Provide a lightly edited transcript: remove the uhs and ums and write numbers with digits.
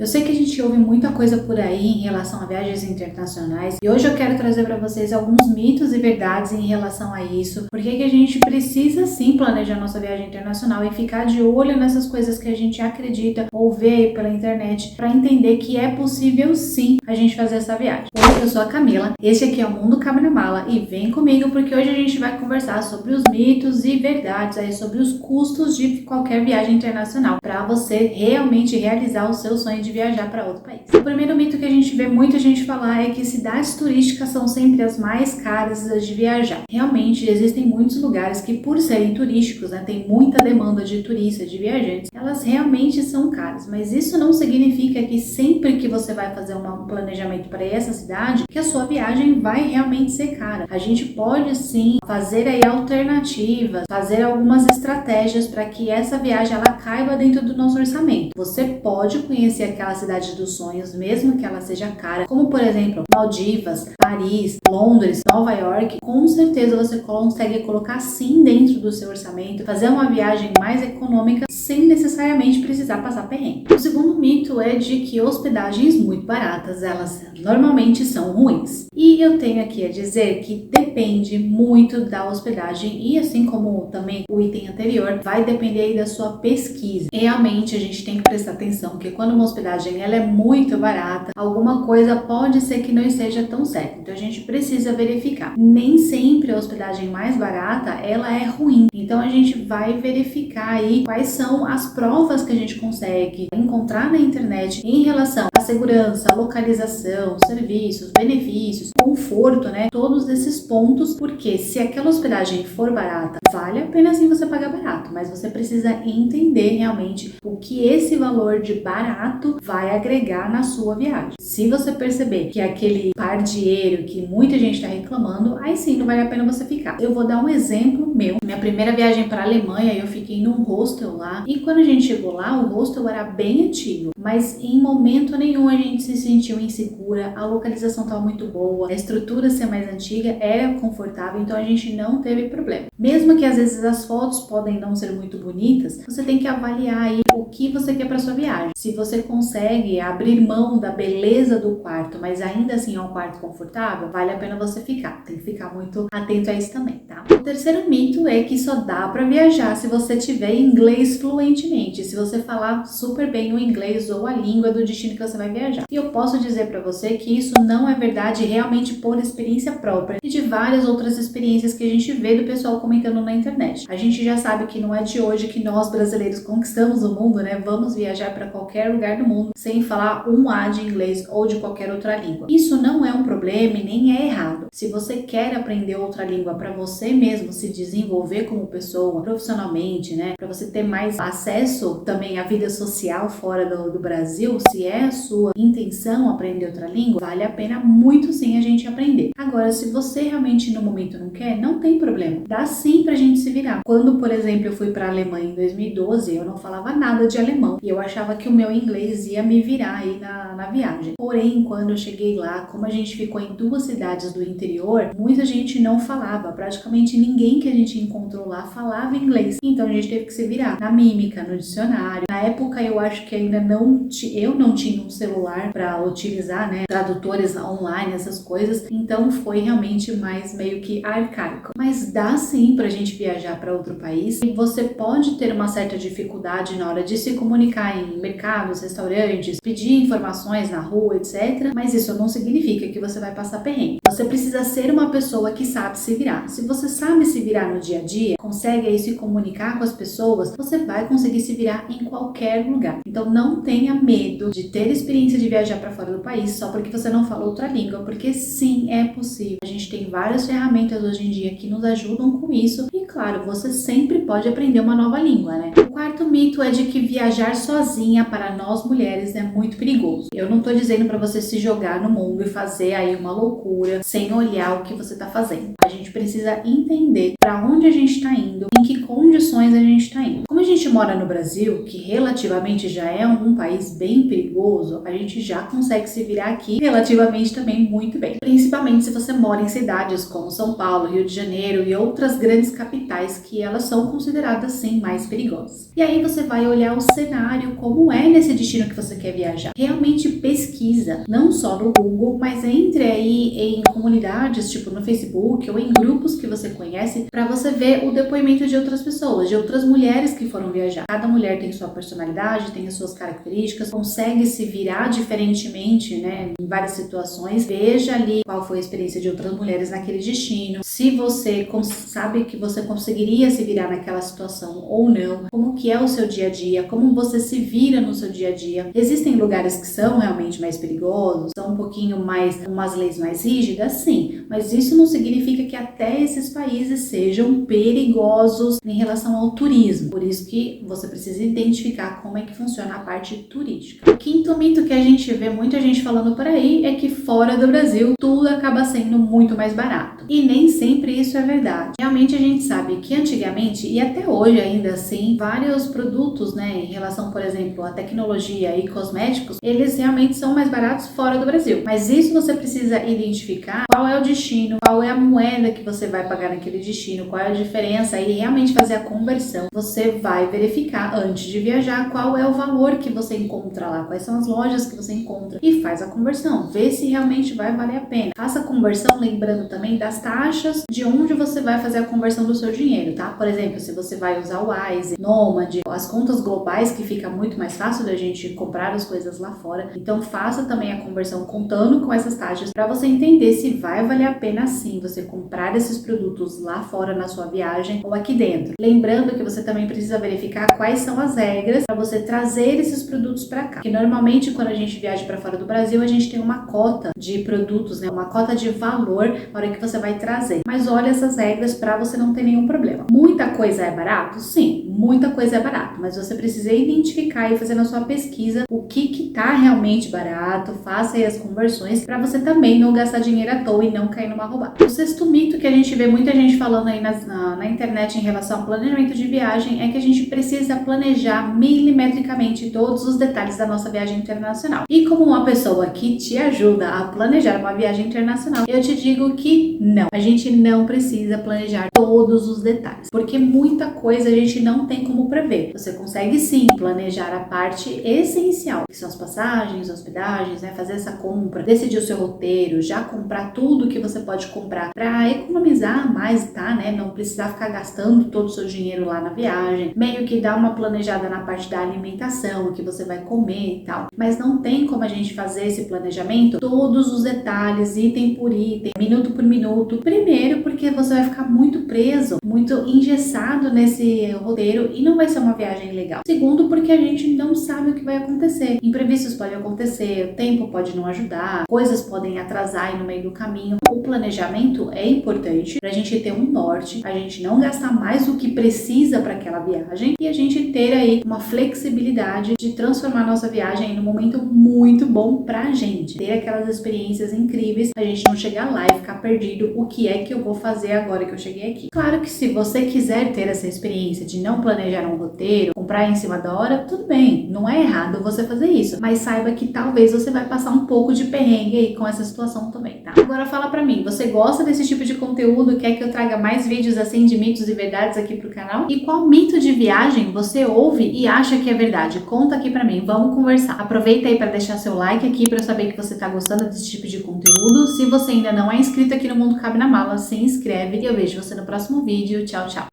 Eu sei que a gente ouve muita coisa por aí em relação a viagens internacionais e hoje eu quero trazer para vocês alguns mitos e verdades em relação a isso. Por que a gente precisa sim planejar nossa viagem internacional e ficar de olho nessas coisas que a gente acredita ou vê aí pela internet para entender que é possível sim a gente fazer essa viagem. Oi, eu sou a Camila, esse aqui é o Mundo Cabe na Mala e vem comigo porque hoje a gente vai conversar sobre os mitos e verdades aí sobre os custos de qualquer viagem internacional para você realmente realizar o seu sonho de viajar para outro país. O primeiro mito que a gente vê muita gente falar é que cidades turísticas são sempre as mais caras de viajar. Realmente existem muitos lugares que, por serem turísticos, tem muita demanda de turistas, de viajantes, elas realmente são caras, mas isso não significa que sempre que você vai fazer um planejamento para essa cidade, que a sua viagem vai realmente ser cara. A gente pode sim fazer aí alternativas, fazer algumas estratégias para que essa viagem ela caiba dentro do nosso orçamento. Você pode conhecer aquela cidade dos sonhos, mesmo que ela seja cara, como por exemplo, Maldivas, Paris, Londres, Nova York. Com certeza você consegue colocar sim dentro do seu orçamento, fazer uma viagem mais econômica sem necessariamente precisar passar perrengue. O segundo mito é de que hospedagens muito baratas, elas normalmente são ruins. E eu tenho aqui a dizer que depende muito da hospedagem e assim como também o item anterior, vai depender aí da sua pesquisa. Realmente a gente tem que prestar atenção que quando uma hospedagem ela é muito barata, alguma coisa pode ser que não esteja tão certa. Então a gente precisa verificar. Nem sempre a hospedagem mais barata ela é ruim. Então a gente vai verificar aí quais são as provas que a gente consegue encontrar na internet em relação à segurança, localização, serviços, benefícios, conforto, todos esses pontos, porque se aquela hospedagem for barata, vale a pena sim você pagar barato, mas você precisa entender realmente o que esse valor de barato vai agregar na sua viagem. Se você perceber que aquele pardieiro que muita gente está reclamando, aí sim não vale a pena você ficar. Eu vou dar um exemplo meu. Minha primeira viagem para a Alemanha, eu fiquei num hostel lá e quando a gente chegou lá, o hostel era bem antigo, mas em momento nenhum a gente se sentiu insegura, a localização estava muito boa, a estrutura ser mais antiga era confortável, então a gente não teve problema. Mesmo que às vezes as fotos podem não ser muito bonitas, você tem que avaliar aí o que você quer para sua viagem. Se você consegue abrir mão da beleza do quarto, mas ainda assim é um quarto confortável, vale a pena você ficar. Tem que ficar muito atento a isso também, tá? O terceiro mito é que só dá para viajar se você tiver inglês fluentemente, se você falar super bem o inglês ou a língua do destino que você vai viajar. E eu posso dizer para você que isso não é verdade realmente por experiência própria e de várias outras experiências que a gente vê do pessoal comentando na internet. A gente já sabe que não é de hoje que nós brasileiros conquistamos o mundo, Vamos viajar para qualquer lugar do mundo sem falar um A de inglês ou de qualquer outra língua. Isso não é um problema e nem é errado. Se você quer aprender outra língua para você mesmo se desenvolver como pessoa profissionalmente, para você ter mais acesso também à vida social fora do Brasil, se é a sua intenção aprender outra língua, vale a pena muito sim a gente aprender. Agora, se você realmente no momento não quer, não tem problema. Dá sim pra gente se virar. Quando, por exemplo, eu fui para a Alemanha em 2012, eu não falava nada de alemão e eu achava que o meu inglês ia me virar aí na viagem. Porém, quando eu cheguei lá, como a gente ficou em duas cidades do interior, muita gente não falava. Praticamente ninguém que a gente encontrou lá falava inglês. Então a gente teve que se virar na mímica, no dicionário. Na época eu acho que ainda eu não tinha um celular para utilizar, tradutores online, essas coisas. Então foi realmente mais meio que arcaico. Mas dá sim pra gente viajar para outro país e você pode ter uma certa dificuldade na hora de se comunicar em mercados, restaurantes, pedir informações na rua, etc. Mas isso não significa que você vai passar perrengue. Você precisa ser uma pessoa que sabe se virar. Se você sabe se virar no dia a dia, consegue aí se comunicar com as pessoas, você vai conseguir se virar em qualquer lugar. Então não tenha medo de ter experiência de viajar para fora do país só porque você não fala outra língua, porque sim, é possível. A gente tem várias ferramentas hoje em dia que nos ajudam com isso e claro, você sempre pode aprender uma nova língua, O quarto mito é de que viajar sozinha para nós mulheres é muito perigoso. Eu não tô dizendo para você se jogar no mundo e fazer aí uma loucura sem olhar o que você tá fazendo. A gente precisa entender para onde a gente está indo, em que condições a gente está indo. Como a gente mora no Brasil, que relativamente já é um país bem perigoso, a gente já consegue se virar aqui relativamente também muito bem. Principalmente se você mora em cidades como São Paulo, Rio de Janeiro e outras grandes capitais. capitais que elas são consideradas sim mais perigosas. E aí você vai olhar o cenário, como é nesse destino que você quer viajar. Realmente pesquisa, não só no Google, mas entre aí em comunidades, tipo no Facebook ou em grupos que você conhece, para você ver o depoimento de outras pessoas, de outras mulheres que foram viajar. Cada mulher tem sua personalidade, tem as suas características, consegue se virar diferentemente, né, em várias situações. Veja ali qual foi a experiência de outras mulheres naquele destino, se você sabe que você conseguiria se virar naquela situação ou não, como que é o seu dia a dia, como você se vira no seu dia a dia. Existem lugares que são realmente mais perigosos, são um pouquinho mais, umas leis mais rígidas, sim, mas isso não significa que até esses países sejam perigosos em relação ao turismo. Por isso que você precisa identificar como é que funciona a parte turística. O quinto mito que a gente vê muita gente falando por aí é que fora do Brasil tudo acaba sendo muito mais barato. E nem sempre isso é verdade. Realmente a gente sabe que antigamente, e até hoje ainda assim, vários produtos, né, em relação, por exemplo, à tecnologia e cosméticos, eles realmente são mais baratos fora do Brasil. Mas isso você precisa identificar qual é o destino, qual é a moeda que você vai pagar naquele destino, qual é a diferença e realmente fazer a conversão. Você vai verificar antes de viajar qual é o valor que você encontra lá, quais são as lojas que você encontra e faz a conversão. Vê se realmente vai valer a pena. Faça a conversão lembrando também das taxas de onde você vai fazer a conversão do seu dinheiro, tá? Por exemplo, se você vai usar o Wise, Nomad, as contas globais, que fica muito mais fácil da gente comprar as coisas lá fora. Então faça também a conversão contando com essas taxas para você entender se vai valer a pena sim você comprar esses produtos lá fora na sua viagem ou aqui dentro. Lembrando que você também precisa verificar quais são as regras para você trazer esses produtos para cá. Que normalmente quando a gente viaja para fora do Brasil, a gente tem uma cota de produtos, né? Uma cota de valor na hora que você vai trazer. Mas olha essas regras para você não ter nenhum problema. Muita coisa é barato? Sim, muita coisa é barato, mas você precisa identificar e fazer na sua pesquisa o que tá realmente barato, faça aí as conversões para você também não gastar dinheiro à toa e não cair numa roubada. O sexto mito que a gente vê muita gente falando aí na internet em relação ao planejamento de viagem é que a gente precisa planejar milimetricamente todos os detalhes da nossa viagem internacional. E como uma pessoa que te ajuda a planejar uma viagem internacional, eu te digo que não. A gente não precisa planejar todos os detalhes, porque muita coisa a gente não tem como prever. Você consegue sim planejar a parte essencial, que são as passagens, hospedagens, né? Fazer essa compra, decidir o seu roteiro, já comprar tudo que você pode comprar para economizar mais, tá? Né? Não precisar ficar gastando todo o seu dinheiro lá na viagem. Meio que dar uma planejada na parte da alimentação, o que você vai comer e tal. Mas não tem como a gente fazer esse planejamento, todos os detalhes, item por item, minuto por minuto. Primeiro, porque você vai ficar muito preso, muito engessado nesse roteiro e não vai ser uma viagem legal. Segundo, porque a gente não sabe o que vai acontecer. Imprevistos podem acontecer, o tempo pode não ajudar, coisas podem atrasar aí no meio do caminho. O planejamento é importante para a gente ter um norte, a gente não gastar mais do que precisa para aquela viagem e a gente ter aí uma flexibilidade de transformar nossa viagem em um momento muito bom pra gente. Ter aquelas experiências incríveis, a gente não chegar lá e ficar perdido, o que é que eu vou fazer agora que eu cheguei aqui. Claro que se você quiser ter essa experiência de não planejar um roteiro, comprar em cima da hora, tudo bem, não é errado você fazer isso, mas saiba que talvez você vai passar um pouco de perrengue aí com essa situação também, tá? Agora fala pra mim, você gosta desse tipo de conteúdo? Quer que eu traga mais vídeos assim de mitos e verdades aqui pro canal? E qual mito de viagem você ouve e acha que é verdade? Conta aqui pra mim, vamos conversar. Aproveita aí para deixar seu like aqui para eu saber que você tá gostando desse tipo de conteúdo. Se você ainda não é inscrito aqui no Mundo Cabe na Mala, se inscreve e eu vejo você no próximo vídeo. Tchau, tchau!